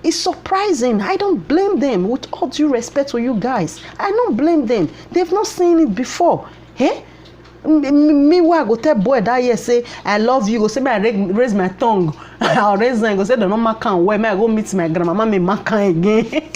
It's surprising. I don't blame them. With all due respect to you guys, I don't blame them. They've not seen it before. Eh? Me why go tell boy that year say I love you, go say me I raise my tongue. I'll raise them, go say the normal can where me I go meet my grandmama, me makan again.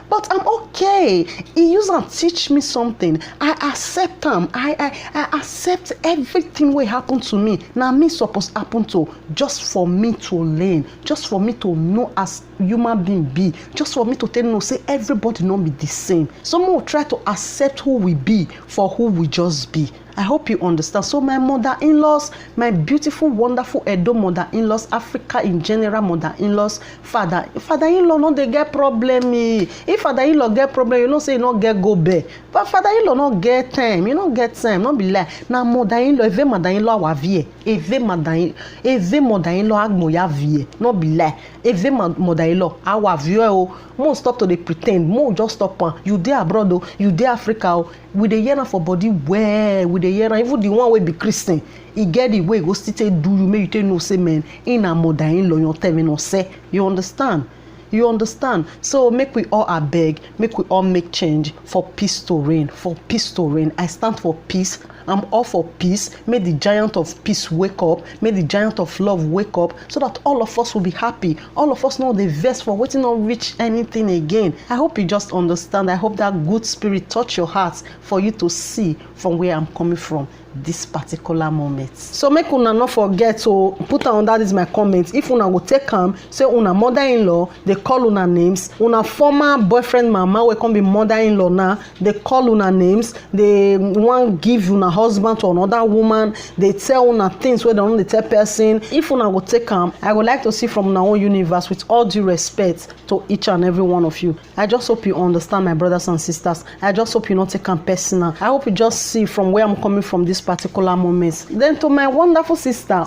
But I'm okay. He used to teach me something. I accept them. I accept everything will happen to me. Now me supposed happen to just for me to learn, just for me to know as human being be, just for me to tell you say everybody not be the same. Some will try to accept who we be for who we just be. I hope you understand. So my mother-in-laws, my beautiful, wonderful Edo mother-in-laws, Africa in general mother-in-laws, father-in-law no they get problem. If father-in-law get problem, you know say you not get go bear. But father-in-law not get time. You not get time. Not be like now mother-in-law, every mother-in-law wa vie, every mother-in-law agmoya vie. Not be like every mother-in-law our vie oh. More stop to the pretend. More just stop. You there abroad oh, you there Africa oh. With the year for body where with the year even the one way be Christian, he get the way go still do you make you tell no say man in a mother-in-law you tell me no say. You understand? You understand? So make we all beg, make we all make change for peace to reign. For peace to reign. I stand for peace. I'm all for peace. May the giant of peace wake up. May the giant of love wake up so that all of us will be happy. All of us know the verse for waiting not reach anything again. I hope you just understand. I hope that good spirit touch your heart for you to see from where I'm coming from this particular moment. So make una not forget to put under this my comment. If una go take say una mother-in-law, they call una names. Una former boyfriend mama will come be mother-in-law now. They call una names. They want give una husband to another woman. They tell una things where they don't tell person. If una go take I would like to see from una own universe with all due respect to each and every one of you. I just hope you understand, my brothers and sisters. I just hope you not take personal. I hope you just see from where I'm coming from this particular moments. Then to my wonderful sister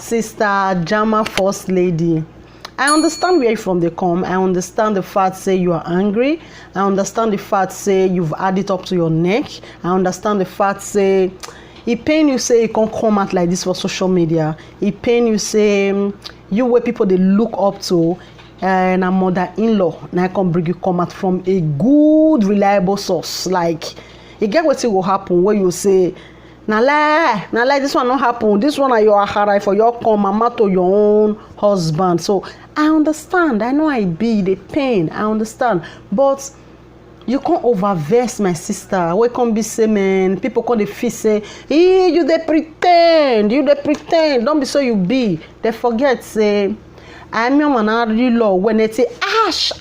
Jama First Lady, I understand where you from they come. I understand the fact say you are angry. I understand the fact say you've had it up to your neck. I understand the fact say it pain you say you can't come out like this for social media. It pain you say you where people they look up to and a mother-in-law now I can bring you come out from a good reliable source. Like you get what will happen where you say now lie, this one not happen. This one are your ahara for your come mama to your own husband. So I understand. I know I be the pain. I understand. But you can't oververse my sister. We can't be say man. People can't feel say, hey, you they pretend. Don't be so you be. They forget say I'm your man law when they say ash.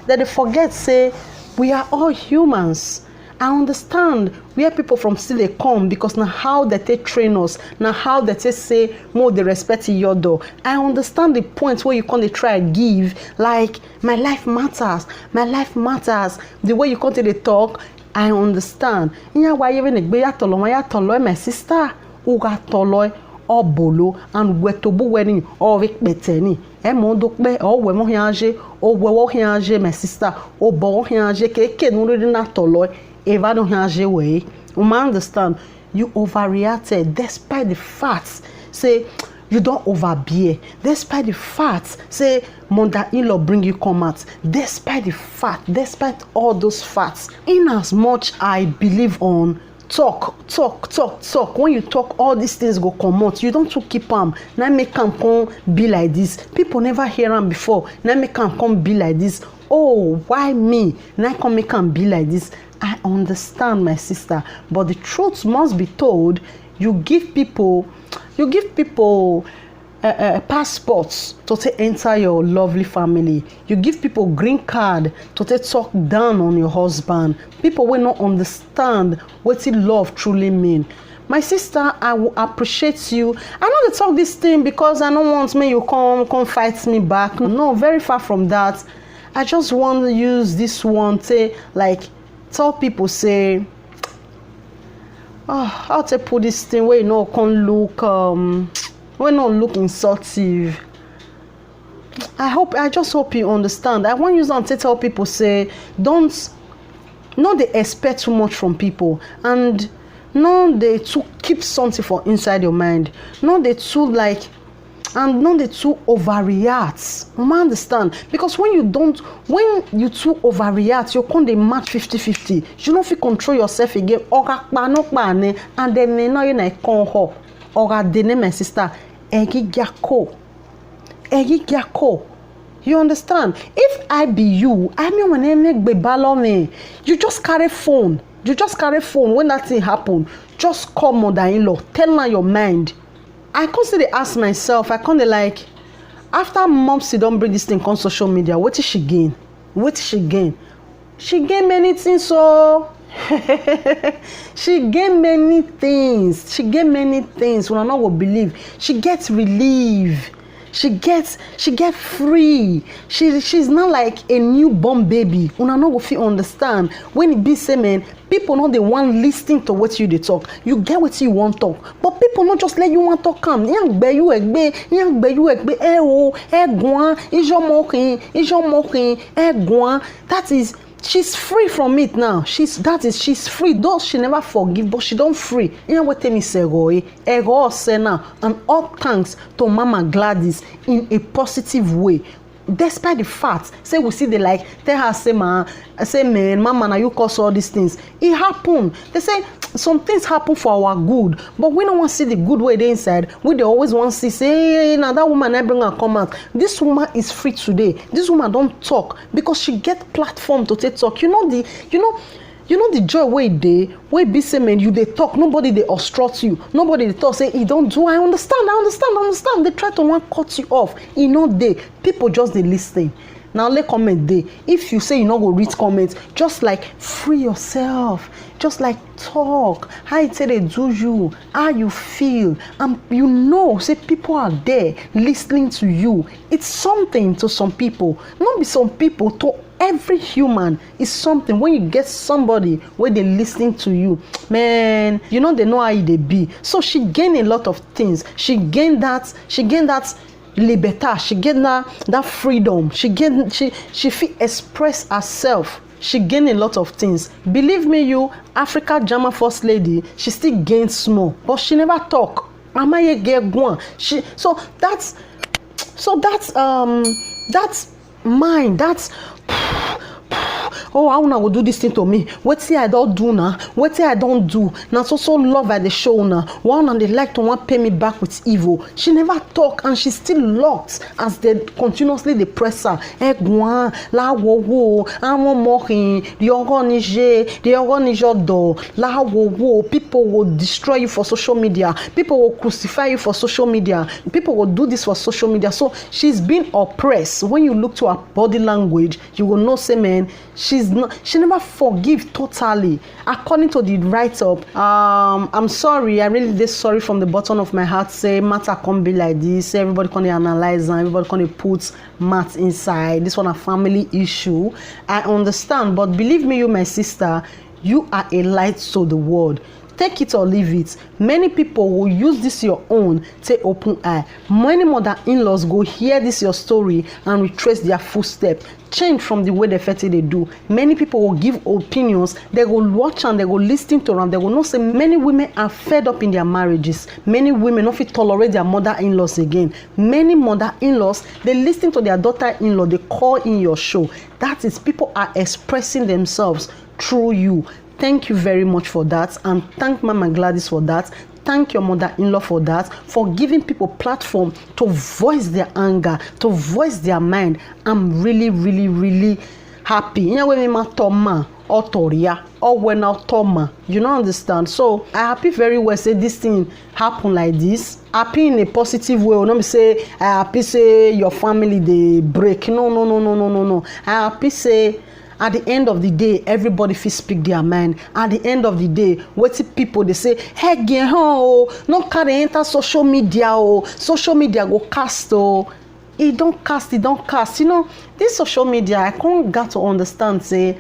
Then they forget say we are all humans. I understand where people from still they come because now how that they train us, now how that they say more they respect your door. I understand the point where you can't try to give like my life matters. The way you can't they talk, I understand. Why even my sister who got tolo or bolo and wetobu wedding or beteni. Mondokbe or we mohianje or we wohianje my sister or bo hianje ke no na tolo. Eva don't have a way. Understand? You overreacted despite the facts. Say you don't overbear. Despite the facts. Say mother-in-law bring you come out. Despite all those facts. In as much I believe on talk. When you talk, all these things go come out. You don't keep them. Now make them come be like this. People never hear them before. Now make them come be like this. Oh, why me? Now come make them be like this. I understand, my sister, but the truth must be told. You give people passports to enter your lovely family. You give people green card to talk down on your husband. People will not understand what love truly mean. My sister, I will appreciate you. I know they talk this thing because I don't want me you come fight me back. No, very far from that. I just want to use this one to like tell people say, how to put this thing where you know can look we not look insultive. I just hope you understand. I want you to tell people say don't they expect too much from people, and no they too keep something for inside your mind. No they too like and no dey too overreact. You understand? Because when you too overreact, you come dey match 50-50. You no fit control yourself again. And then you know you na come ho. Oga dene my sister. Egigyako. You understand? If I be you, I mean when I make me, you just carry phone. You just carry phone when that thing happen. Just call mother-in-law. Tell her your mind. I constantly ask myself, I can't like, after mom she don't bring this thing on social media, what did she gain? She gain many things, so she gain many things. When I not go believe, she gets relief. She get free. She's not like a newborn baby. Una no go fit understand. When it be say man, people know they want listening to what you they talk. You get what you want talk, but people not just let you want talk come. Yang be you egbe. Eh oh, eh gwan. Is your mocking. Eh gwan. That is. She's free from it now. She's free. Though she never forgive, but she don't free. You know what me say, ego say now, and all thanks to Mama Gladys in a positive way. Despite the fact, say we see the like, tell her say man, Mama, now you cause all these things. It happened. They say some things happen for our good, but we don't want to see the good way they inside. We they always want to see, say, hey, now that woman I bring her come out. This woman is free today. This woman don't talk because she get platform to take talk. You know the joy way they be say man, you they talk, nobody they obstruct you, nobody they talk say he don't do. I understand. They try to want cut you off. You know people just they listening. Now let comment there. If you say you not go read comments, just like free yourself, just like talk how it say they do you, how you feel, and you know say people are there listening to you. It's something to some people, not be some people to every human is something. When you get somebody where they listening to you, man, you know they know how they be. So she gained a lot of things. She gained that liberty. She gained that freedom. She feel express herself. She gained a lot of things. Believe me, you Africa German first lady, she still gained small, but she never talk. Amaye get one. That's mine. That's oh, how una go do this thing to me? What say I don't do now? What say I don't do? Now so love at the show now. One and they like to want pay me back with evil. She never talk and she's still locked as they continuously they press her. Egwan, la wo, I'm mocking, the organizer door, la wo. People will destroy you for social media. People will crucify you for social media. People will do this for social media. So she's been oppressed. When you look to her body language, you will know, say man, she never forgive totally. According to the write-up, I'm sorry, I really did sorry from the bottom of my heart. Say matter can't be like this. Everybody can analyze and everybody can put math inside. This one a family issue. I understand, but believe me, you my sister, you are a light to the world. Take it or leave it. Many people will use this your own, take open eye. Many mother-in-laws go hear this your story and retrace their footsteps. Change from the way they do. Many people will give opinions. They will watch and they will listen to them. They will not say many women are fed up in their marriages. Many women don't feel tolerate their mother-in-laws again. Many mother-in-laws, they listen to their daughter-in-law. They call in your show. That is, people are expressing themselves through you. Thank you very much for that, and thank Mama Gladys for that. Thank your mother-in-law for that, for giving people platform to voice their anger, to voice their mind. I'm really, really, really happy. You know when me toma or toria or when I toma, you don't understand. So I happy very well say this thing happen like this. Happy in a positive way. Not say I happy say your family they break. No. I happy say at the end of the day, everybody fit speak their mind. At the end of the day, what people they say, hey, get home, no carry enter social media, social media go cast, it don't cast. You know, this social media, I can't get to understand, say,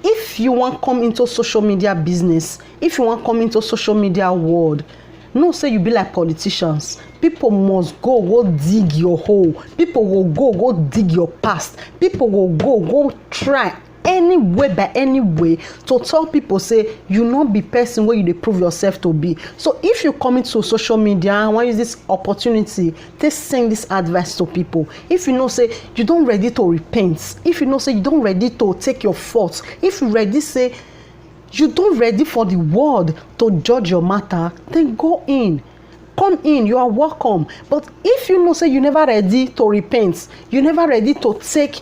if you want come into social media business, if you want come into social media world, no say you be like politicians. People must go dig your hole. People will go dig your past. People will go try any way to tell people say you not be person where you dey prove yourself to be. So if you come into social media, I want use this opportunity to send this advice to people. If you know say you don't ready to repent, if you know say you don't ready to take your faults, if you ready say you don't ready for the world to judge your matter, then go in. Come in, you are welcome. But if you know say you never ready to repent, you never ready to take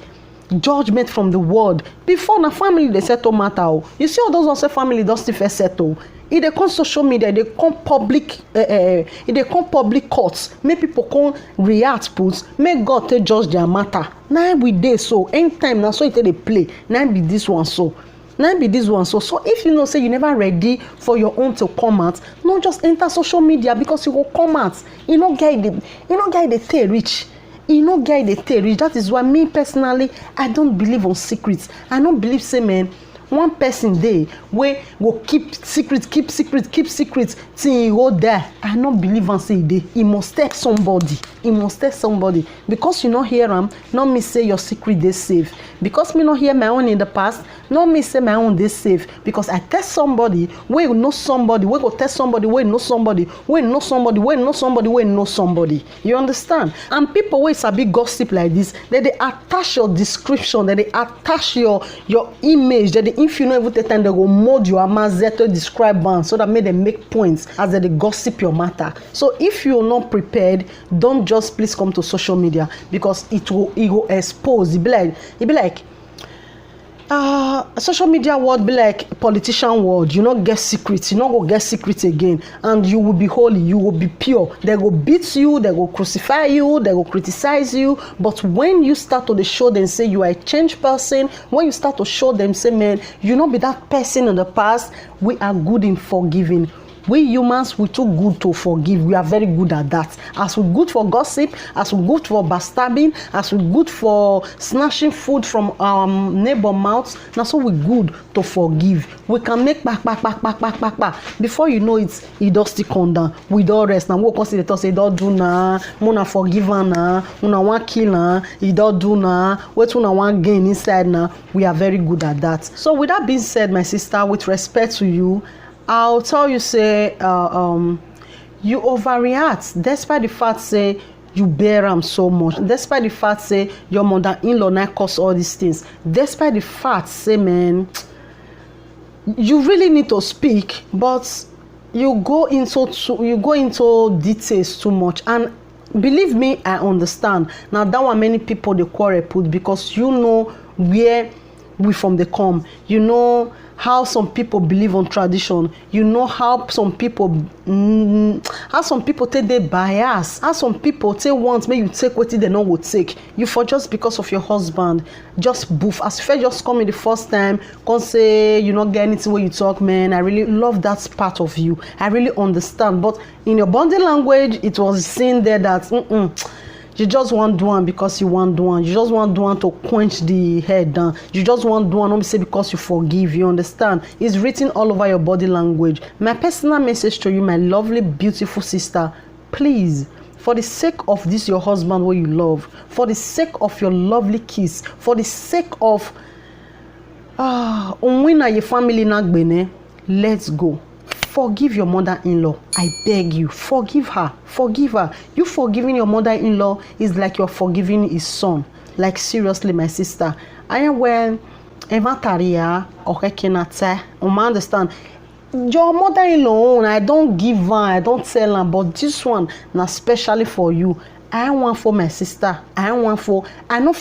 judgment from the world, before na family dey settle matter. You see all those ones say family don still first settle. If they come social media, they come public, if they come public courts, make people come react, put, make God take judge their matter. Now we dey so anytime now, so it they play. Now be this one so. Now be this one so if you know say you never ready for your own to come out, not just enter social media because you go come out. You know guy the tay rich. You know guy the tay rich. That is why me personally, I don't believe on secrets. I don't believe say man one person dey wey go keep secret till he go die. I no believe am say e dey. He must tell somebody. He must tell somebody. Because you no hear am, no me say your secret dey safe. Because me no hear my own in the past, no me say my own dey safe. Because I tell somebody wey know somebody, wey go tell somebody wey know somebody, wey know somebody, wey know somebody, wey know somebody. You understand? And people wey sabi gossip like this, they attach your description, they attach your image, that if you know every time they go mold your amazet to describe am so that make them make points as they gossip your matter. So if you're not prepared, don't just please come to social media, because it will expose. It be like social media world be like politician world. You not get secrets, you not go get secrets again, and you will be holy, you will be pure. They go beat you, they go crucify you, they go criticize you. But when you start to show them say you are a changed person, when you start to show them say man, you not be that person in the past, we are good in forgiving. We humans, we too good to forgive. We are very good at that. As we good for gossip, as we good for backstabbing, as we good for snatching food from our neighbor mouths, now so we good to forgive. We can make back. Before you know it, it does still come down. We don't rest. Now we consider to say don't do na, muna forgive na, muna want kill na, he don't do na, wait una want gain inside na. We are very good at that. So with that being said, my sister, with respect to you, I'll tell you say you overreact despite the fact say you bear am so much, despite the fact say your mother-in-law not cause all these things, despite the fact say man you really need to speak, but you go into details too much. And believe me, I understand. Now that one many people they quarrel put, because you know where we from they come, you know how some people believe on tradition, you know how some people take their bias, how some people take want make you take what they know would take you for, just because of your husband. Just boof as if I just come in the first time, can't say you not get anything when you talk. Man, I really love that part of you, I really understand. But in your body language, it was seen there that you just want do one because you want do one. You just want do one to quench the head down. You just want do one, not say because you forgive. You understand? It's written all over your body language. My personal message to you, my lovely, beautiful sister, please, for the sake of this your husband where you love, for the sake of your lovely kiss, for the sake of your family, let's go. Forgive your mother-in-law. I beg you, forgive her. Forgive her. You forgiving your mother-in-law is like you're forgiving his son. Like seriously, my sister. I am well. Evataria or Kenata. Understand? Your mother-in-law, I don't give her, I don't tell her, but this one, now especially for you. I want for my sister. I know if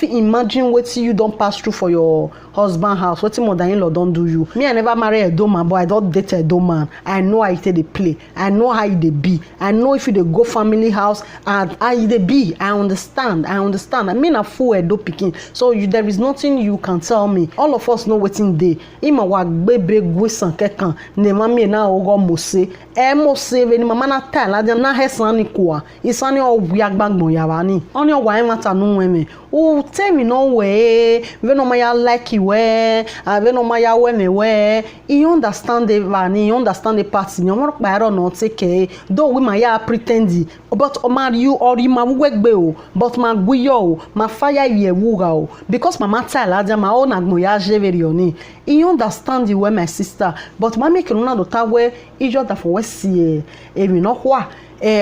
you imagine what you don't pass through for your husband house, what your mother-in-law don't do you. Me, I never marry a dumb man, but I don't date a dumb man. I know how they play. I know how they be. I know if you go family house and how they be. I understand. I mean, a fool a do picking. So there is nothing you can tell me. All of us know what's in there. Ima wa bebe gwesan kekan. Ne mami na ogo mose. E mose veni mama na tell. Adi na hesani kwa. Isani o wiagbang yawani oni wa mata no weme o tell me no way we no ma like you we we no ma ya we me we you understand the vani you understand the party you want pa no take though we ma ya pretend but o ma you or ma wegbe o but ma guyo o ma fire ye wuga o because mama tell aja ma o na gbo ya jeveri oni you understand the way my sister but ma make no na do ta we ijo da for we see emi no kwa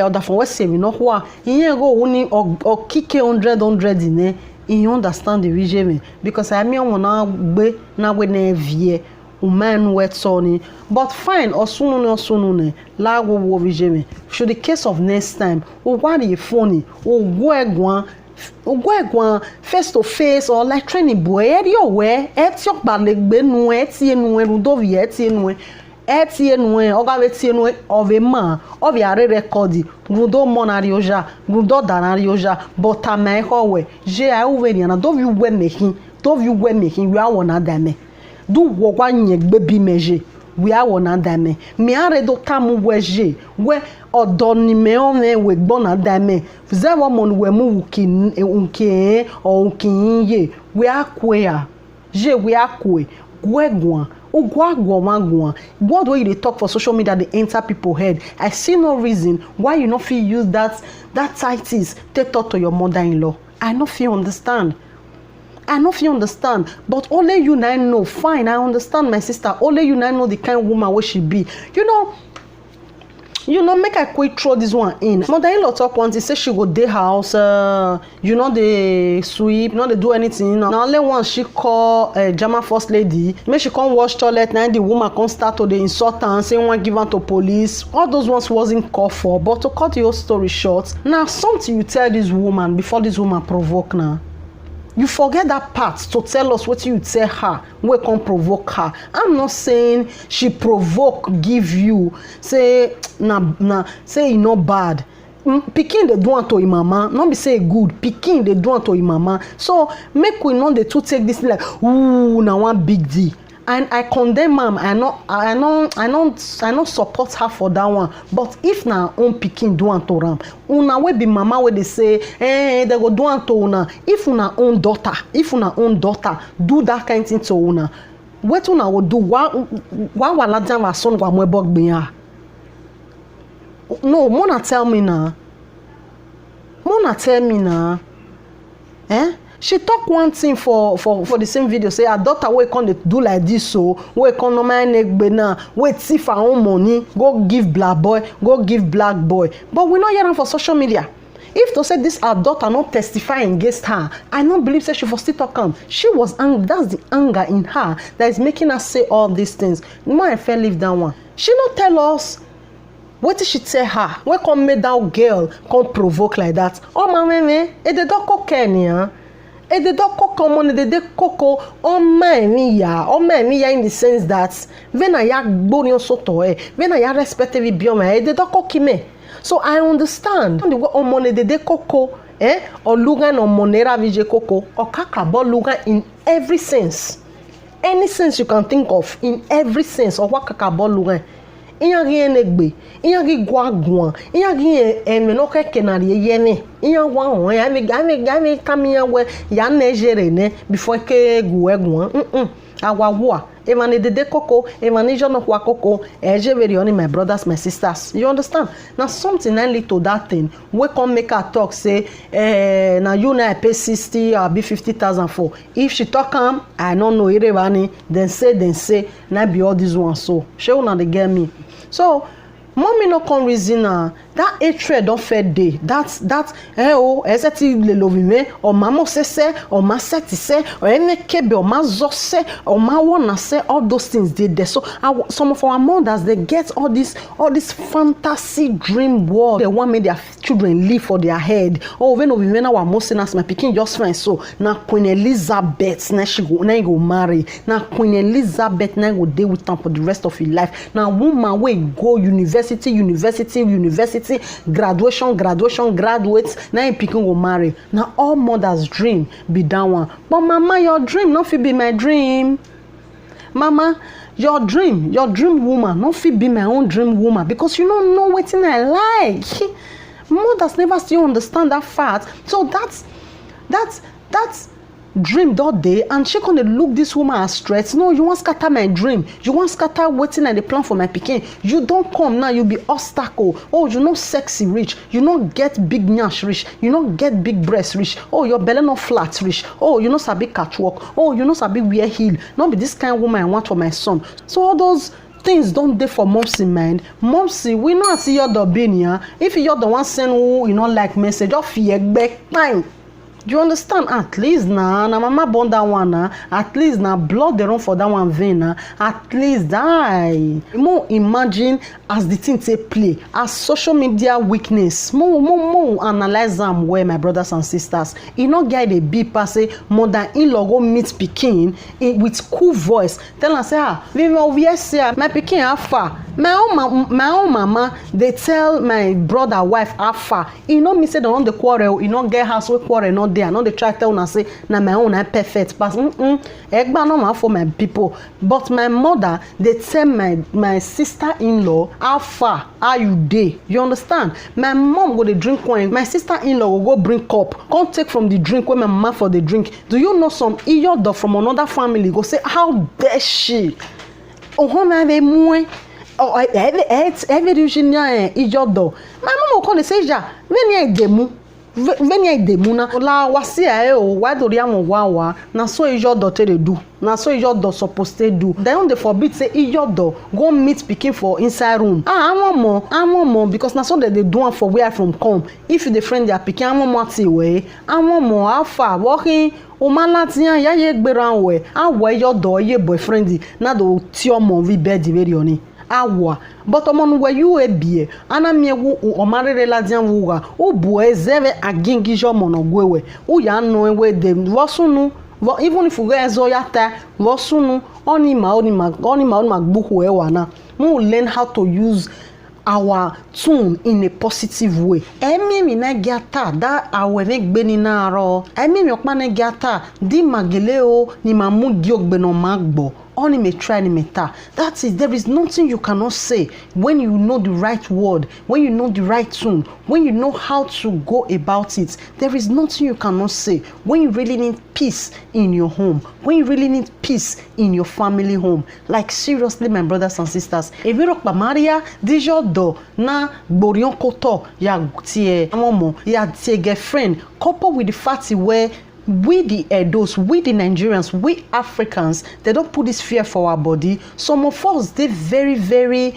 oda for we see emi no kwa iyen go woni o kike 100 ne you understand the vision because I mean wona gbe na we na vie o man we tony but fine osunu ne la wo vision should the case of next time o wa the phone o go egwan face to face or like training boy eri owe eti ogbalegbe nu eti enu eru do vi eti enu oga eti enu of a man of ya record rudo monari oja rudo danari oja but amai howe je ai uwe na do vi we mehin we awona dame do wo kwa nyegbe bi meje we awona dame mi are do tamu weje we odoni me ome we gbona dame zewo mon we mu unke o unkinye we akwea je we akwe gwegwan ugwagwa what way they talk for social media they enter people head. I see no reason why you not feel use that titles take talk to your mother-in-law. I not feel understand, but only you now know. Fine, I understand my sister. Only you now know the kind of woman where she be. You know, make I quick throw this one in. Mother-in-law talk once, he say she go dey house, they sweep, they do anything. Now only once she call German first lady, make she come wash toilet, now the woman come start to the insult and say one give her to police. All those ones wasn't called for, but to cut your story short, now something you tell this woman before this woman provoke now. You forget that part to tell us what you tell her. We can provoke her. I'm not saying she provoke, give you, say say not bad. Pikin they do unto mama, not be say good. Pikin they do unto mama. So make we know the two take this like ooh now one big deal. And I condemn mom. I not support her for that one. But if na own pikin do unto ram, una we be mama where they say, they go do unto una. If una own daughter do that kind of thing to una, what una will do? Why wala jam son wa mwebog biya? No, mona tell me na. She talk one thing for the same video, say her daughter wey come do like this, so wey come no mind negbe na, wey thief her own money, go give black boy, go give black boy. But we not hear am for social media. If to say this her daughter not testify against her, I don't believe say she for still talk am. She was angry. That's the anger in her that is making her say all these things. No, I fell leave that one. She not tell us. What did she tell her? Where come make that girl come provoke like that? Oh my meme, e de doko Kenya. E de doko common, e de koko. Oh my miya in the sense that when I yak boni soto when I yak respect every biome, e de doko kime. So I understand. The way omone de koko, or lugan or monera vije koko, or kakabo lugan in every sense. Any sense you can think of, in every sense, or what kakabo lugan. Iyagi enegbe, iyagi gwagwan, iyagi emenoke kenari yene, iyagwa on, yami kamiya we ya nejere ne before ke guegwan. Awawua, emane de koko, emane jono kwa koko, eje very only my brothers, my sisters. You understand? Now something I lead to that thing. We come make her talk say, now you know I pay 60 or be 50,000 for. If she talk I don't know irevani. Then say, now be all this one so. She will not get me. So mommy no come reason that hatred don't fair day. That's ezeti le lovime or mama se or ma seti se or ene kebe or ma zo se or ma wanna say all those things they there. So some of our mothers they get all this fantasy dream world. They want make their children live for their head. Oh when we now our most as my pikin just fine. So now Queen Elizabeth now she go marry. Now Queen Elizabeth now go deal with them for the rest of her life. Now woman will go university, graduation, graduates. Now you pikin go marry. Now all mothers' dream be that one. But mama, your dream not fit be my dream. Mama, your dream woman not fit be my own dream woman because you don't know what I like. mothers never still understand that fact. So that's dream that day, and she gonna look this woman as threat. No, you want scatter my dream, you want scatter waiting and the plan for my pikin. You don't come now, you be obstacle. Oh, you know sexy rich, you not get big nyash rich, you not get big breast rich. Oh, your belly not flat rich. Oh, you know sabi catwalk. Oh, you know sabi wear heel. Not be this kind of woman I want for my son. So all those things don't dey for momsy mind. Momsy, we not see your dobinia. If you're the one send who you know like message of fear back time. Do you understand? At least na mama born that one na. At least na blood they run for that one vein na. At least die. More imagine as the thing take play, as social media weakness. More analyze them well, my brothers and sisters. E no get a big pass say mother-in-law go meet pikin with cool voice. Tell her say we say my pikin how far. My own mama they tell my brother wife how far. E no mean say they don dey quarrel. E no get house wey quarrel no. There, no, they try to tell una say na my own I perfect pass. Egba no man for my people. But my mother, they tell my sister-in-law how far are you dey. You understand? My mom go dey drink wine. My sister-in-law will go bring cup. Come take from the drink when my mama for the drink. Do you know some iyodo from another family go say how dare she? Oh, na be mwe. Oh, every Virginia iyodo. My mom will come and say ja, when demu. Venya demuna la wasia o why do riam wawa na so ijodo te dey do na so ijodo supposed to do. Then they forbid say ijodo go meet pikin for inside room. Awon more because na so they do am for where from come. If you dey friend their pikin awon more ti we awon more how far walking o ma lati yan ya ye gbera we awo ijodo ye boyfriend na do ti omo vi bed very oni awa but omonu we you ebie ana miewu omarere ladian wuga obu ezeve agingi jo monogwewe u ya no ewe dem wosunu even if you go ezo yata wosunu oni ma gbuku ewa na we learn how to use our tune in a positive way. Emi mi na giata da awere gbe ni na ro emi mi opa na giata di magele o ni mamu gi ogbe no magbo. Only may try ni meta. That is, there is nothing you cannot say when you know the right word, when you know the right tune, when you know how to go about it. There is nothing you cannot say when you really need peace in your home, when you really need peace in your family home. Like seriously, my brothers and sisters, if you look Maria, dijodo na gborion koto ya tie amomo ya tie girlfriend, coupled with the fatty where we the Edos, we the Nigerians, we Africans, they don't put this fear for our body. Some of us, they very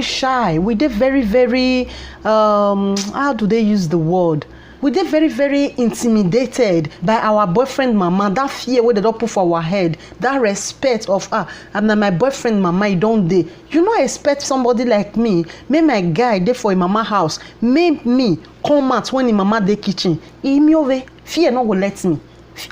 shy. We they very how do they use the word? We dey very intimidated by our boyfriend mama. That fear where they don't put for our head, that respect of I'm not my boyfriend mama, you don't dey. You not expect somebody like me, make my guy dey for a mama house, make me come out when the mama dey kitchen. Imiove, fear no go let me.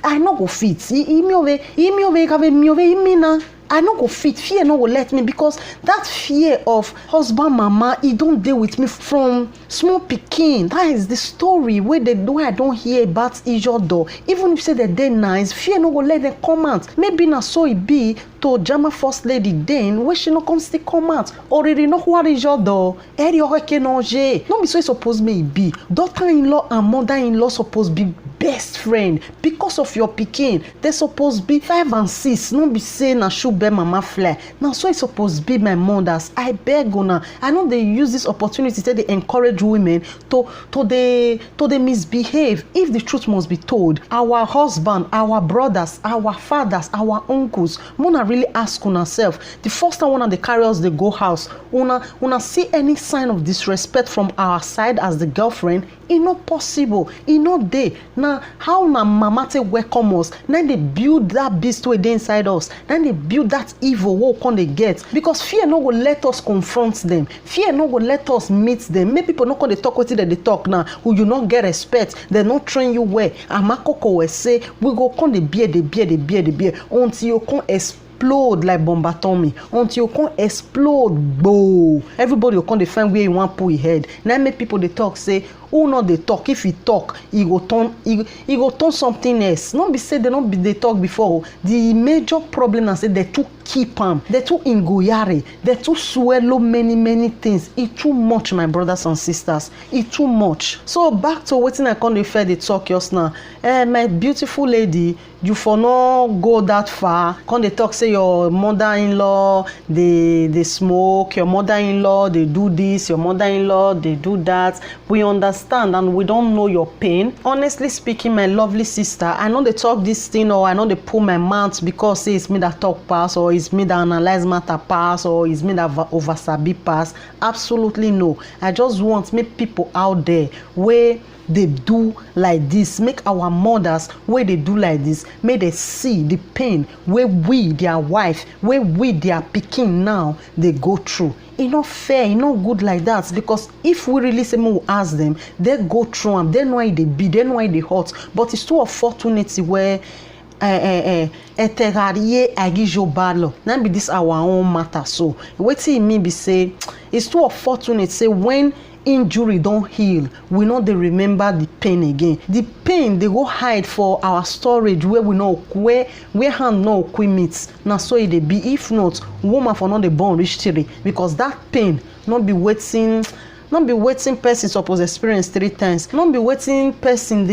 I no go fit. Imiove, kave miove imina. I no go fit. Fear no go let me because that fear of husband mama, he don't deal with me from small pikin. That is the story where I don't hear about Ijodo. Even if say that they nice, fear no go let them come out. Maybe na so it be to Jama first lady then where she no come still come out. Already know what Ijodo. Eri oreke noje. No be so it suppose me be. Daughter-in-law and mother-in-law supposed be best friend because of your pikin. They supposed be 5 and 6. No be say na shoe bear mama fly. Now so it supposed be my mothers. I beg una. I know they use this opportunity to they encourage women to they misbehave. If the truth must be told, our husband, our brothers, our fathers, our uncles, muna really ask una self. The first time one of the carriers they go house, una see any sign of disrespect from our side as the girlfriend, it not possible. It not there. Now how na mama take welcome us? Then they build that beast way inside us. Then they build that evil what can they get? Because fear no go let us confront them. Fear no go let us meet them. Many people not gonna talk with they talk now. Who you not get respect? They not train you well. Amakoko will say we go come the beer until you can explode like bomb atomic, until you can explode. Boom! Everybody will come to find where you want put your head. Now make people they talk say, who no dey talk, if he talk he go turn something else. No be say they no be dey talk before. The major problem na say they too keep am, they too ingoyare, they too swallow many things. E too much, my brothers and sisters, e too much. So back to wetin I come dey fair dey talk just now. My beautiful lady, you for no go that far come dey talk say your mother-in-law dey smoke, your mother-in-law dey do this, your mother-in-law dey do that. We understand and we don't know your pain. Honestly speaking, my lovely sister, I know dey talk this thing, or I know dey pull my mouth because say it's me that talk pass, or it's me that analyze matter pass, or it's me that over sabi pass. Absolutely no. I just want make people out there where they do like this, make our mothers where they do like this, may they see the pain where we their wife, where we their pikin now they go through. E not fair, e not good like that, because if we really say we ask them, they go through them, they know why they be, they know why they hurt. But it's too unfortunate where eterariye agijo balo na be this our own matter. So wetin e mean be say it's too unfortunate say when injury don't heal, we know they remember the pain again. The pain they go hide for our storage where we know where hand no meet. Now so it dey be. If not, woman for not the born reach 3, because that pain not be waiting person suppose experience 3 times. Not be waiting person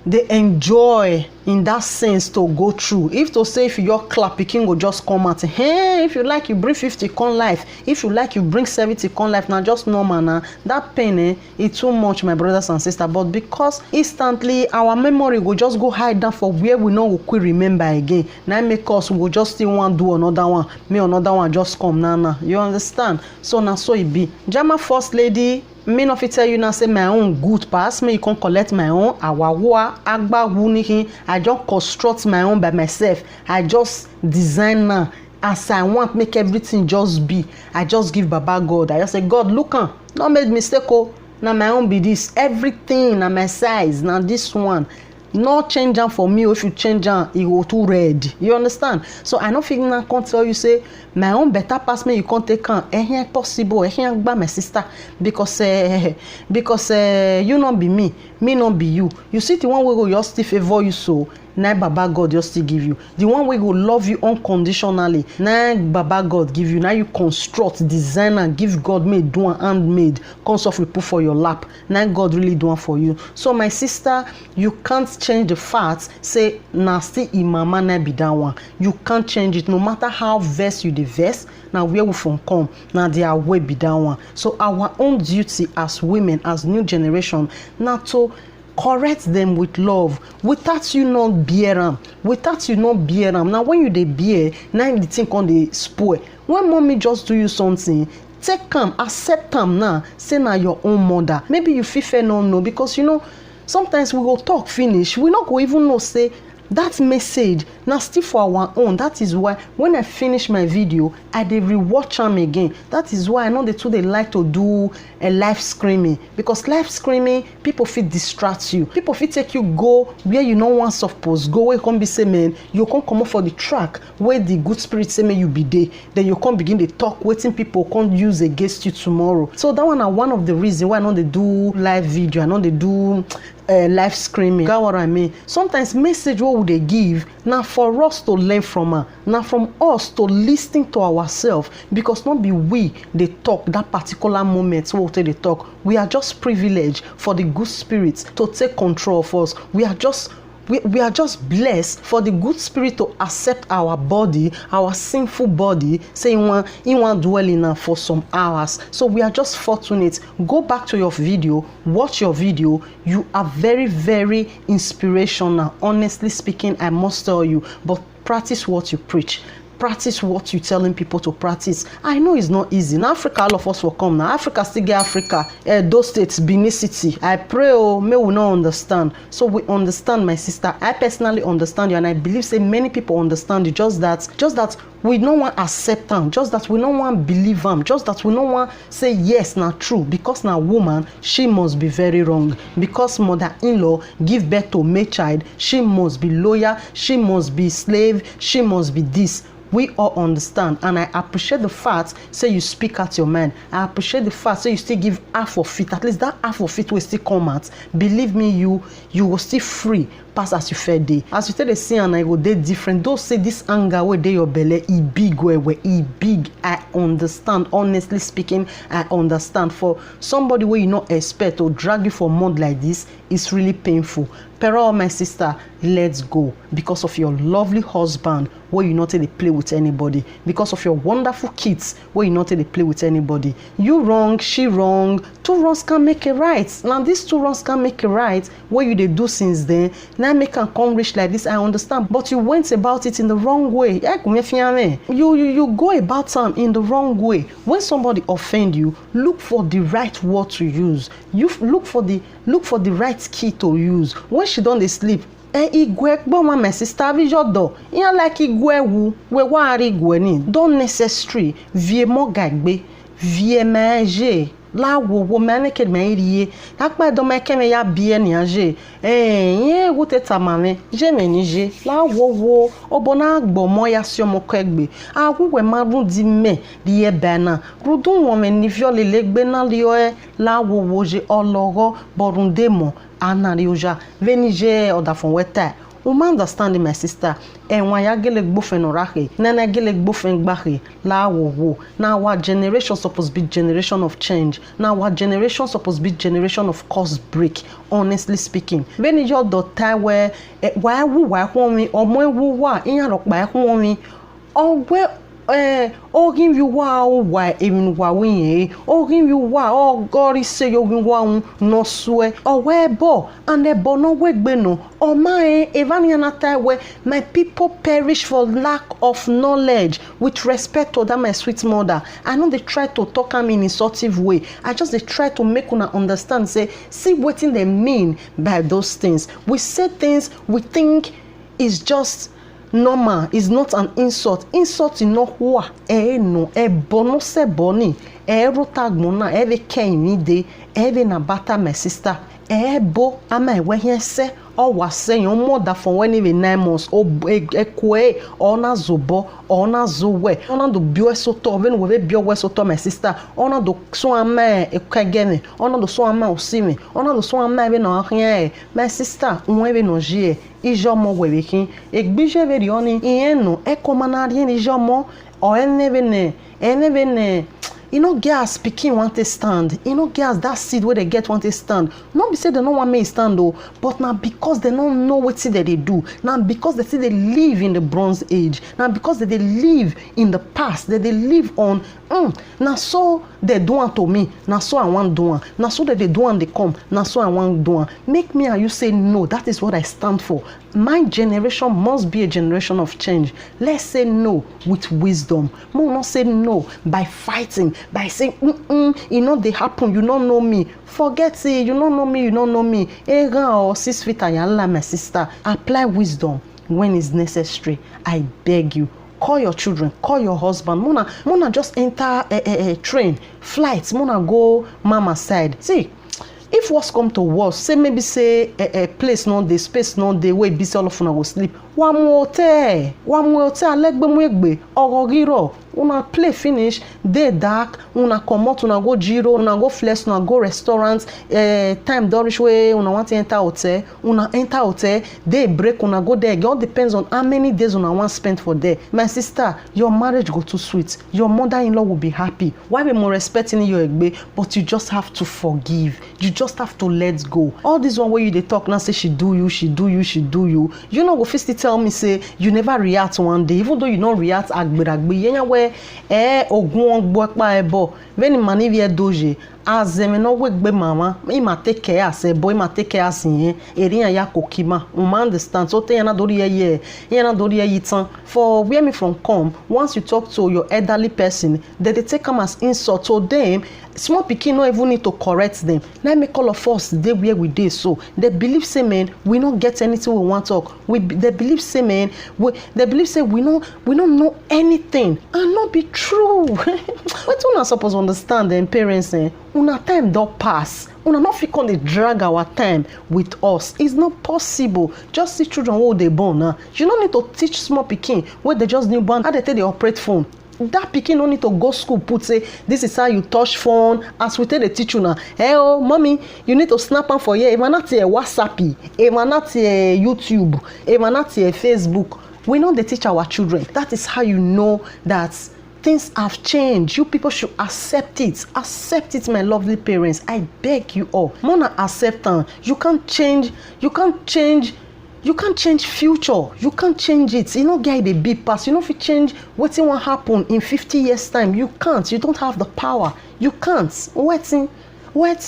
they enjoy in that sense to go through. If to say if you clap, pikin go just come out. Hey, if you like you bring 50 con life, if you like you bring 70 con life. Now just normal now. That pain it's too much, my brothers and sisters. But because instantly our memory will just go hide down for where we know we could remember again. Now make us we just still want do another one. May another one just come now. You understand? So now so it be. Jama first lady, me no fit tell you now say my own good pass me, you can collect my own awawa agba wunihin. I just construct my own by myself. I just design now as I want, make everything just be. I just give Baba God. I just say, God, look on, don't make mistake. Oh, now my own be this. Everything na my size. Now this one. No change am for me. If you change am, it go too red. You understand? So I no fit now can't tell you say my own better pass me. You can't take on. Ain't possible. Ain't by my sister because you not be me not be you. You see the one we go just still favor you so. Now Baba God just still give you. The one we go love you unconditionally. Now Baba God give you. Now you construct, design and give God made, do and handmade. Consult put for your lap. Now God really do one for you. So my sister, you can't change the facts. Say nasty imama na be that one. You can't change it no matter how versed you the verse. Now where we from come. Now their way be that one. So our own duty as women, as new generation, now to correct them with love, without you not bear them, now when you dey bear, now the thing on the spoil. When mommy just do you something, take them, accept them now, say now your own mother. Maybe you feel fair no know, because you know sometimes we go talk finish, we not go even know say that message now still for our own. That is why when I finish my video, I dey rewatch them again. That is why I know they like to do a live screaming, because live screaming people fit distract you, people fit take you go where you no want suppose go, where you come be say man you can't come up for the track where the good spirit say may you be there, then you can't begin to talk waiting people can't use against you tomorrow. So that one are one of the reasons why I know they do live video, I know they do live screaming. Got what I mean? Sometimes message what would they give now for us to learn from her, now from us to listen to ourselves, because not be we they talk that particular moment what they talk. We are just privileged for the good spirits to take control of us. We are just blessed for the good spirit to accept our body, our sinful body, saying in one dwelling for some hours. So we are just fortunate. Go back to your video, watch your video. You are very, very inspirational. Honestly speaking, I must tell you, but practice what you preach. Practice what you telling people to practice. I know it's not easy. In Africa, all of us will come now. Africa still get Africa. Those states, Benin City. I pray, may we not understand. So we understand, my sister. I personally understand you, and I believe say many people understand you. Just that we no wan accept am, just that we no wan believe am, just that we no wan say yes na true, because na woman she must be very wrong, because mother-in-law give birth to male child she must be loyal, she must be slave, she must be this. We all understand, and I appreciate the fact say you speak out your mind. I appreciate the fact say you still give half of it, at least that half of it will still come out. Believe me, you will still free pass as you fair day. As you tell the see, and I go dey different. Don't say this anger where dey your belly e big where e big. I understand, honestly speaking, I understand. For somebody where you not expect or drag you for month like this, it's really painful. Pero my sister, let's go, because of your lovely husband where you not take play with anybody, because of your wonderful kids where you not take play with anybody. You wrong, she wrong, two wrongs can make a right. Now these two wrongs can make a right. What you they do since then, now make am come reach like this, I understand, but you went about it in the wrong way. You go about them in the wrong way. When somebody offend you, look for the right word to use. You look for the right key to use. When she don't sleep, my sister like don't necessary vie mo gagbe vie manger la wo mane ke me rie akpa do me ke me ya bie ni age ye wo teta mame je me ni je la wo obona gbo mo ya si omo ko egbe awu ma run di me di e bana rudun wo me ni viole legbe na li o la wo je oloro borunde mo anari oja venije odafon weta. Understanding my sister, and why I get like buffing or rahe, nana get like buffing bahe, la wo. Now our generation supposed to be generation of change. Now our generation supposed to be generation of course break. Honestly speaking, when you do time where why me or more woo in your rock by me or where give you why even why give you why God is say you no swear or where bo and the bono wek beno or my evaniana where my people perish for lack of knowledge with respect to that my sweet mother. I know they try to talk am in a insultive way. I just they try to make una understand, say see what they mean by those things. We say things we think is just normal, is not an insult. Insult in no wa no bono se boni rotagbona kemi de na bata my sister bo ama we here se o wa say your mother for when even 9 months o ekwe ona zobo ona zowe ona do bio soto when we bio we soto my sister ona do so ama ekagene ona do so ama osime ona do so ama be no here my sister un we no je ijomo webekin egbije verioni ieno ekomanari ni ijomo o enevene you know, girls speaking want to stand. You know, girls that seed where they get want to stand. Not be say they don't want me stand though, but now because they don't know what that they do. Now because they say they live in the Bronze Age. Now because they live in the past. That they live on. Now so they do want to me. Now so I want do. Now so that they do want they come. Now so I want do. Make me and you say no. That is what I stand for. My generation must be a generation of change. Let's say no with wisdom. We will not say no by fighting, by saying, you know they happen, you don't know me. Forget it, you don't know me, you don't know me. 6 feet ayala, my sister. Apply wisdom when it's necessary. I beg you. Call your children, call your husband. Mona just enter a train, flights. Mona go mama side. See, if what's come to worse, say maybe say a place no dey, space no dey, where be all of una go sleep. One more hotel, legbe mwegbe, orogiro. Una play finish, day dark, una comot, una go giro, una go flex, una go restaurant, time dorish way, una want to enter hotel, day break, una go there. It all depends on how many days una want spend for there. My sister, your marriage go too sweet. Your mother-in-law will be happy. Why be more respecting your egbe? But you just have to forgive. You just have to let go. All this one where you they talk now say she do you. You know go first tell me say you never react one day, even though you don't react agbe. Yenya where ogun ogbo pa ebo. When manivia doje, as them no wake be mama ima take care as a boy ma take care as yin erin ya kokima uma understand so te yana dori yitan for where me from come once you talk to your elderly person they take them as insult to them. Small pikin no even need to correct them. Let me call of us dey where we dey so they believe say man we no get anything we want talk. They believe say man they believe say we don't know anything and not be true. What una suppose understand them parents una time don't pass. Una not fit come dey drag our time with us. It's not possible. Just see children who they born now. You don't need to teach small pikin where they just newborn how they take the operate phone. That pikin no need to go school put say this is how you touch phone as we tell the teacher now. Hey oh mommy you need to snap am for here if not WhatsApp if not YouTube if not Facebook. We know they teach our children. That is how you know that things have changed. You people should accept it. Accept it, my lovely parents. I beg you all. Mona accept them. You can't change future. You can't change it. You know, get the big pass. You know, if you change what's what happen in 50 years time, you can't. You don't have the power. You can't. Waiting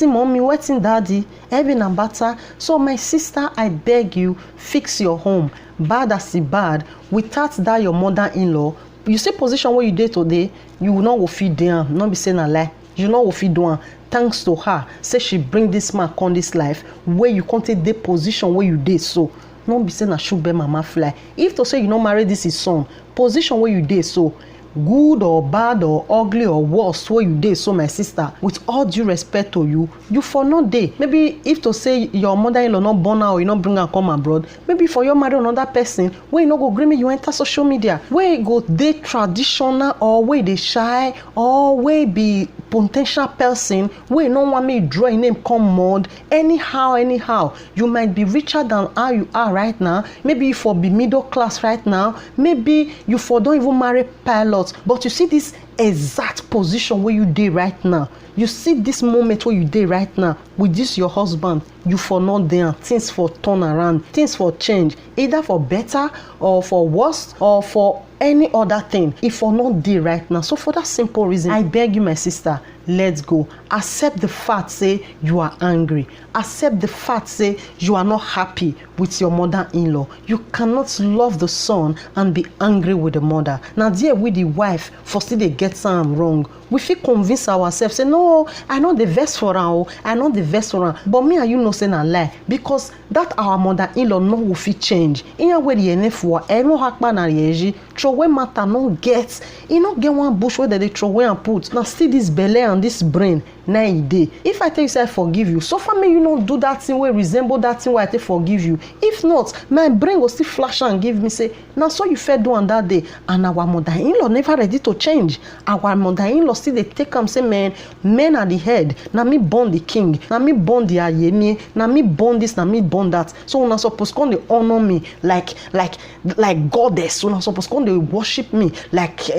mommy, waiting daddy, even and better. So my sister, I beg you, fix your home. Bad as it bad. Without that your mother-in-law, you see position where you did today, you will not go feed them. Not be saying a lie. You know what feed doing. Thanks to her, say she bring this man on this life where you can't take the position where you did so. Not be saying I should be mama fly. If to say you not marry this is son, position where you did so, good or bad or ugly or worse where you did so, my sister, with all due respect to you for not day. Maybe if to say your mother-in-law not born her or you not bring her come abroad, maybe for your marry another person where you not go agree me you enter social media, where you go they traditional or where they shy or where be potential person where you don't want me draw a name come mod anyhow you might be richer than how you are right now. Maybe you for be middle class right now, maybe you for don't even marry pilot, but you see this exact position where you dey right now, you see this moment where you dey right now with this your husband, you for not there, things for turn around, things for change, either for better or for worse or for any other thing, if for not there right now. So for that simple reason, I beg you my sister, let's go. Accept the fact say you are angry. Accept the fact say you are not happy with your mother-in-law. You cannot love the son and be angry with the mother. Now there with the wife for still they get something wrong, we feel convince ourselves say no, I know the verse for her, I know the verse for her, but me and you know say na lie, because that our mother-in-law no will fit change. In where the NF I no hakpa na yeji throw away matter no get, you no get one bush where they throw away and put. Now still this belly and this brain na e dey. If I tell you say I forgive you, so for me you no do that thing where resemble that thing where I take forgive you. If not, my brain will still flash and give me say now so you fed do on that day, and our mother-in-law never ready to change. Our mother-in-law still they take am say men are the head. Na me born the king, na me born the ayemi, na me born this, na me born that. So una suppose come they honor me like goddess. Una suppose come they worship me like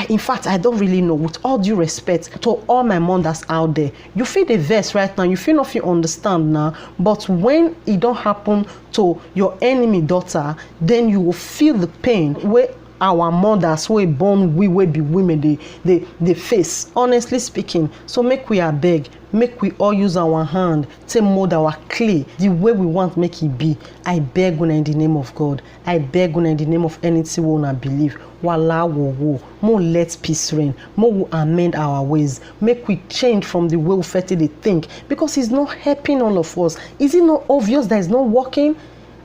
in fact I don't really know. With all due respect to all my mothers out there, you feel the verse right now, you feel not you understand now, but when it don't happen to your enemy daughter, then you will feel the pain where our mothers who born we will be women they face, honestly speaking. So make we beg, make we all use our hand to mold our clay the way we want make it be. I beg una in the name of God, I beg una in the name of anything we wanna believe. Wala wo mo let peace reign, mo amend our ways, make we change from the way we fertile think, because it's not helping all of us. Is it not obvious that it's not working?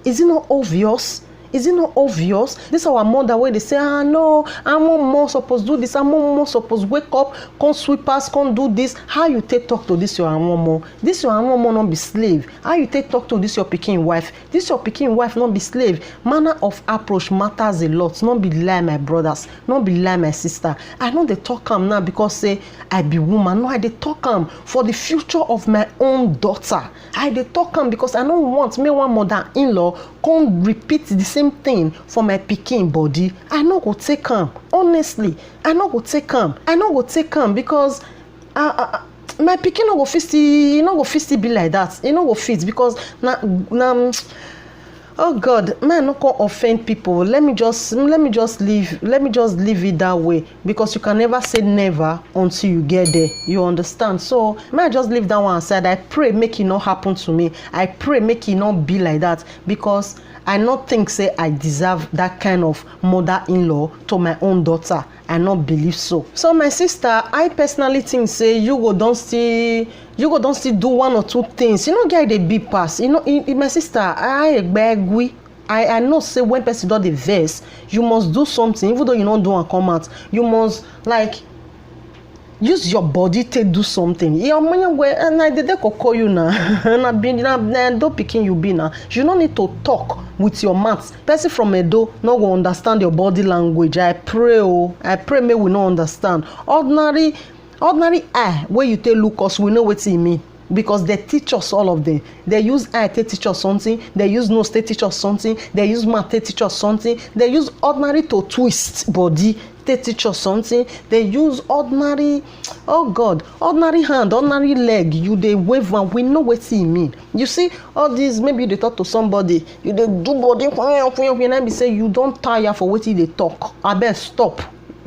Is it not obvious? Is it not obvious? This is our mother where they say, no, I'm more supposed to do this, I'm more supposed to wake up, come sweep us, come do this. How you take talk to this your mama? This your mama not be slave. How you take talk to this your Peking wife? This your Peking wife not be slave. Manner of approach matters a lot. Not be lie my brothers, not be lie my sister. I know they talk now because say I be woman. No, I they talk for the future of my own daughter. I they talk because I don't want me one mother-in-law come repeat the same thing for my Peking body. I no go take honestly. I no go take because my Peking no go fit be like that. You no go fit because na Oh God, man, no go offend people. Let me just leave it that way, because you can never say never until you get there. You understand? So may I just leave that one aside. I pray make it not happen to me. I pray make it not be like that, because I not think say I deserve that kind of mother-in-law to my own daughter. I not believe so. So my sister, I personally think say you go don't still do one or two things. You know, get the big pass. You know, my sister, I know say when person do the verse, you must do something. Even though you don't do and come out, you must like use your body to do something. Your money where and I did call you now. And I been don't picking you be now. You don't need to talk with your mouth. Person from Edo not go understand your body language. I pray may we not understand. Ordinary eye where you take look us, we know what it mean. Because they teach us all of them. They use eye to teach us something. They use nose to teach us something. They use mouth to teach us something. They use ordinary to twist body to teach us something. They use ordinary hand, ordinary leg. You they wave and we know what it mean. You see all these, maybe they talk to somebody. You they do body and be say you don't tire for what they talk. I best stop.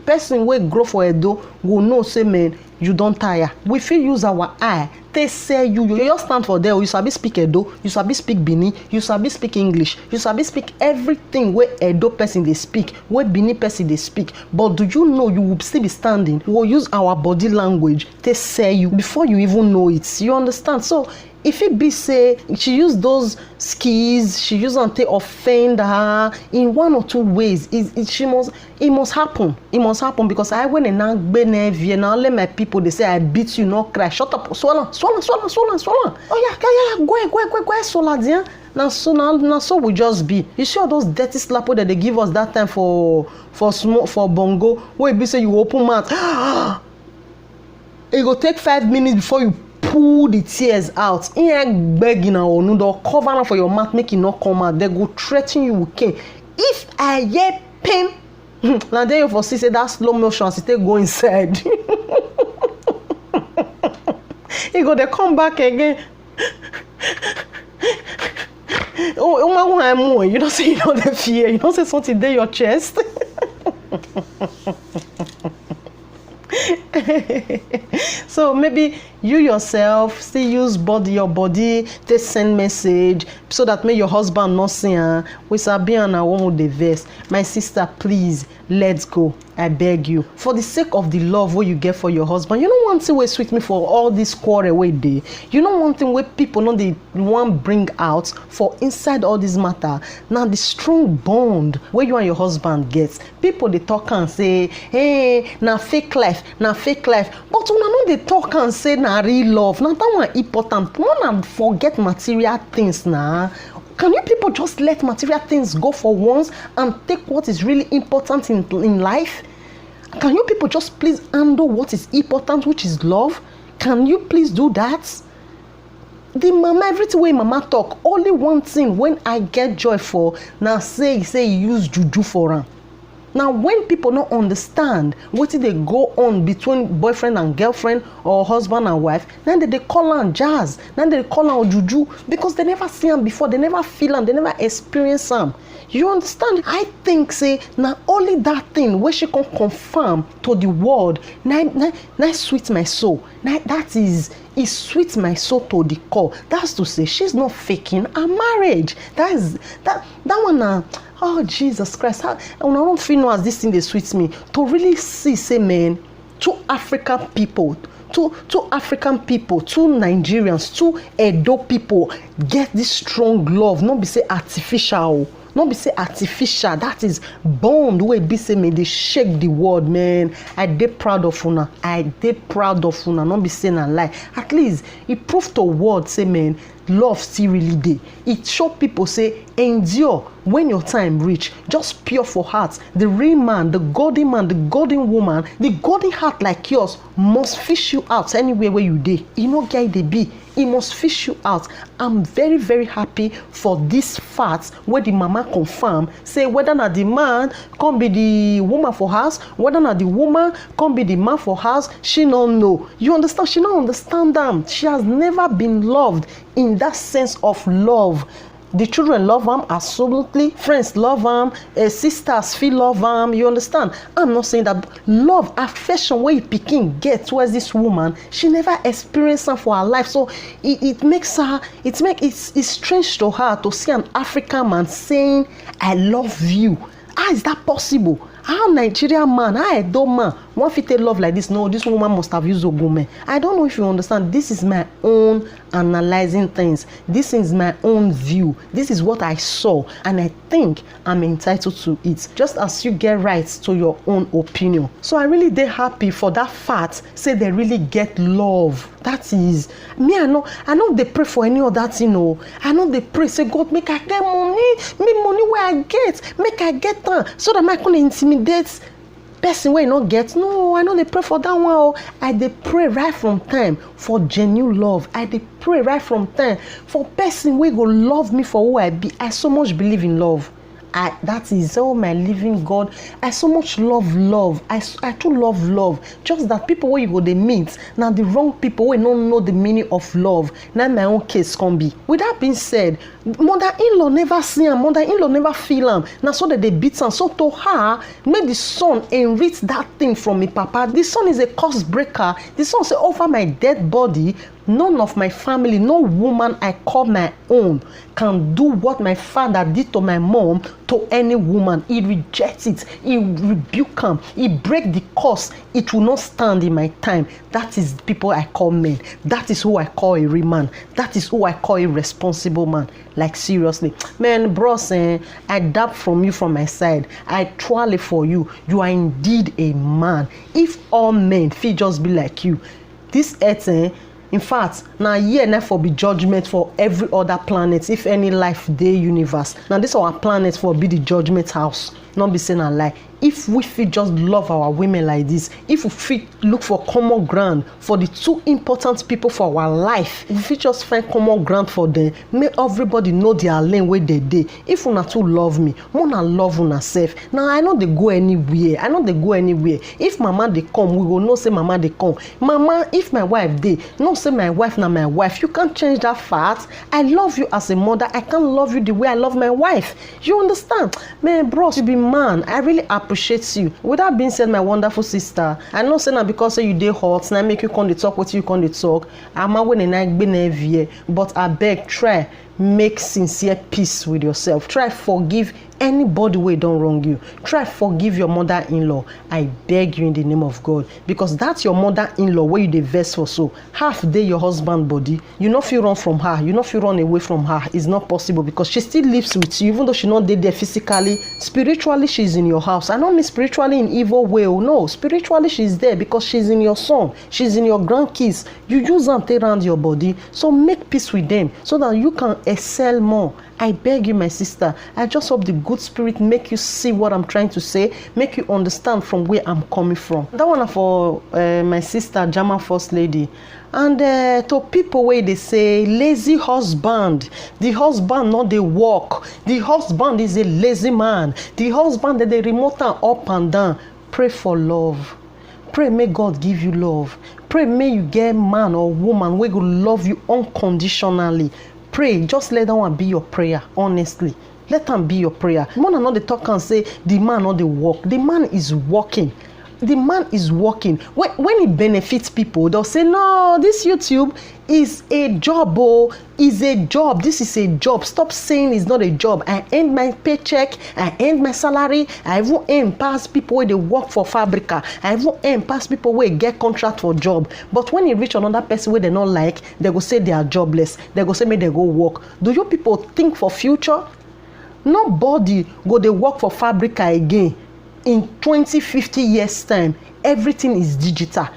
Person wey grow for Edo will know say man you don't tire. We fit use our eye they say you just stand for there. You sabi speak Edo, you sabi speak Bini, you sabi speak English, you sabi speak everything where Edo person they speak, where Bini person they speak. But do you know you will still be standing? We will use our body language to say you before you even know it. You understand? So if it be say she use those skis, she use them to offend her in one or two ways, it must happen. It must happen, because I went and now let my people they say I beat you, not cry. Shut up, swallow. Oh yeah, go, swallow. Now so we just be. You see all those dirty slapper that they give us that time for smoke for bongo, where it be say you open mouth. It go take 5 minutes before you pull the tears out. In begging or no cover for your mouth, make it not come out. They go threaten you with cane. If I hear pain, now then you for see say that slow motion as it go inside. He go they come back again. Oh, you don't say you know the fear. You don't say something there your chest. So maybe you yourself still use your body to send message so that may your husband not see we sabi and I want the verse. My sister, please let's go. I beg you, for the sake of the love what you get for your husband. You don't want to wait sweet me for all this quarrel way day. You don't want thing where people know they want bring out for inside all this matter. Now the strong bond where you and your husband gets. People they talk and say, hey, now fake life. But when I know they talk and say na real love, now that one important. One forget material things now. Can you people just let material things go for once and take what is really important in life? Can you people just please handle what is important, which is love? Can you please do that? The mama, everything way mama talk, only one thing when I get joy for, now say use juju for her. Now when people don't understand what they go on between boyfriend and girlfriend or husband and wife, then they call on jazz, then they call on juju, because they never see them before, they never feel them, they never experience them. You understand? I think say now only that thing where she can confirm to the world, now sweet my soul. Now that is sweet my soul to the core. That's to say she's not faking a marriage. That one oh Jesus Christ, I don't feel no as this thing they sweet me to really see say man, two African people, two Nigerians, two Edo people get this strong love, not be say artificial. Not be say artificial, that is bond way be say me they shake the world, man. I dey proud of una. Not be saying a lie. At least it proved to world say man, love still really dey. It show people say endure when your time reach. Just pure for heart. The real man, the golden woman, the golden heart like yours must fish you out anywhere where you dey. You know guy they be. It must fish you out. I'm very, very happy for this fact where the mama confirm say whether not the man can be the woman for house, whether not the woman can be the man for house, she don't know. You understand? She don't understand them. She has never been loved in that sense of love. The children love am, absolutely. Friends love am, sisters feel love am. You understand? I'm not saying that love, affection, where pikin get towards this woman, she never experienced am for her life. So it makes her, it's strange to her to see an African man saying, "I love you." How is that possible? How Nigerian man, how Edo man, one fit take love like this? No, this woman must have used Ogume. I don't know if you understand. This is my own analyzing things. This is my own view. This is what I saw, and I think I'm entitled to it. Just as you get rights to your own opinion. So I really dey happy for that fact. Say they really get love. That is me. I know they pray for any other thing. No, I know they pray. Say, God, make I get money. Make money where I get. Make I get that so that I can intimidate person wey not get. No, I know they pray for that one. I dey pray right from time for genuine love. I dey pray right from time for person wey go love me for who I be. I so much believe in love. That is my living God. I so much love. I too love. Just that people where you go they meet now the wrong people wey don't know the meaning of love. Now my own case can be. With that being said, mother-in-law never see am, mother-in-law never feel am. Now so that they beat am. So to her, make the son enrich that thing from me papa. The son is a curse breaker. The son say, over my dead body, none of my family, no woman I call my own can do what my father did to my mom to any woman. He rejects it. He rebuke him. He break the curse. It will not stand in my time. That is people I call men. That is who I call a real man. That is who I call a responsible man. Like seriously. Man, bros, I dab from you from my side. I twirl for you. You are indeed a man. If all men feel just be like you, this earth, in fact, now here now for be judgment for every other planet. If any life dey universe, now this our planet for be the judgment house. Not be saying a lie. If we fit just love our women like this, if we fit look for common ground for the two important people for our life, if we just find common ground for them, make everybody know their lane where they dey. If una too love me, wanna love una self. Now I know they go anywhere. If mama they come, we will know say mama they come. Mama, if my wife dey, no say my wife na my wife. You can't change that fact. I love you as a mother. I can't love you the way I love my wife. You understand? Man, bros, you be man. I really appreciate you. With that being said, my wonderful sister, I know say na because say you dey hot, na make you come dey talk what you come dey talk. I'm a when I be never, but I beg, try make sincere peace with yourself. Try forgive anybody wey don wrong you. Try forgive your mother-in-law. I beg you in the name of God, because that's your mother-in-law where you dey vex for. So half day your husband body, you no fit run from her, you no fit run away from her. It's not possible, because she still lives with you, even though she not there physically. Spiritually she's in your house. I don't mean spiritually in evil way. No, spiritually she's there because she's in your son, she's in your grandkids. You use them to around your body. So make peace with them so that you can excel more. I beg you, my sister. I just hope the good spirit make you see what I'm trying to say, make you understand from where I'm coming from. That one for my sister, German First Lady. And to people where they say lazy husband, the husband not the work, the husband is a lazy man, the husband that they remote up and down. Pray for love. Pray may God give you love. Pray may you get man or woman who will love you unconditionally. Pray, just let that one be your prayer, honestly. Let them be your prayer. Man and not the talk and say the man not the work. The man is working. The man is working. When it benefits people, they'll say, no, this YouTube is a job. Oh, is a job. This is a job. Stop saying it's not a job. I earn my paycheck. I earn my salary. I even earn past people where they work for Fabrica. I even earn past people where get contract for job. But when you reach another person where they not like, they go say they are jobless. They go say maybe they go work. Do you people think for future? Nobody go they work for Fabrica again. In 20-50 years time, everything is digital.